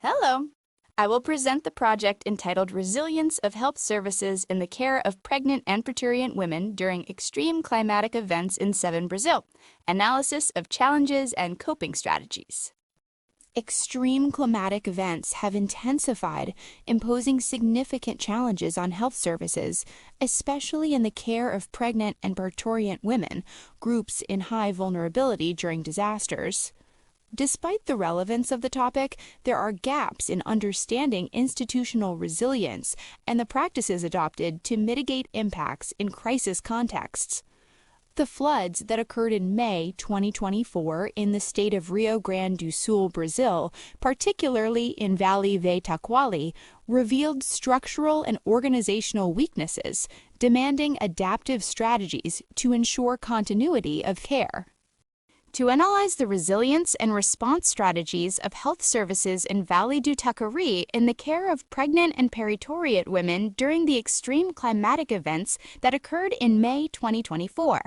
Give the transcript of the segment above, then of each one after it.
Hello! I will present the project entitled Resilience of Health Services in the Care of Pregnant and Parturient Women During Extreme Climatic Events in Southern Brazil, Analysis of Challenges and Coping Strategies. Extreme climatic events have intensified, imposing significant challenges on health services, especially in the care of pregnant and parturient women, groups in high vulnerability during disasters. Despite the relevance of the topic, there are gaps in understanding institutional resilience and the practices adopted to mitigate impacts in crisis contexts. The floods that occurred in May 2024 in the state of Rio Grande do Sul, Brazil, particularly in Vale de Taquari, revealed structural and organizational weaknesses, demanding adaptive strategies to ensure continuity of care. To analyze the resilience and response strategies of health services in Vale do Taquari in the care of pregnant and parturient women during the extreme climatic events that occurred in May 2024.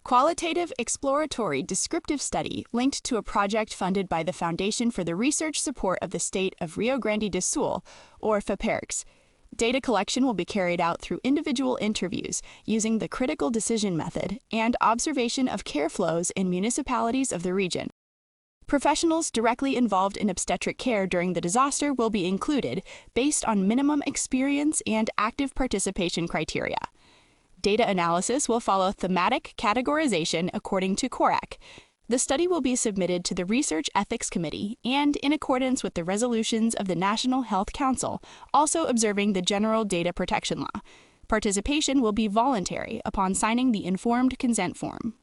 Qualitative exploratory descriptive study linked to a project funded by the Foundation for the Research Support of the State of Rio Grande do Sul, or FAPERGS. Data collection will be carried out through individual interviews using the critical decision method and observation of care flows in municipalities of the region. Professionals directly involved in obstetric care during the disaster will be included based on minimum experience and active participation criteria. Data analysis will follow thematic categorization according to CORAC. The study will be submitted to the Research Ethics Committee and in accordance with the resolutions of the National Health Council, also observing the General Data Protection Law. Participation will be voluntary upon signing the informed consent form.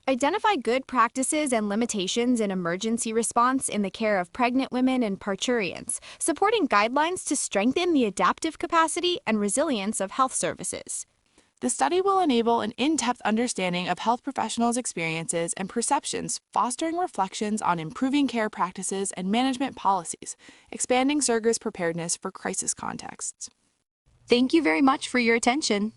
Identify good practices and limitations in emergency response in the care of pregnant women and parturients, supporting guidelines to strengthen the adaptive capacity and resilience of health services. The study will enable an in-depth understanding of health professionals' experiences and perceptions, fostering reflections on improving care practices and management policies, expanding SERGers' preparedness for crisis contexts. Thank you very much for your attention.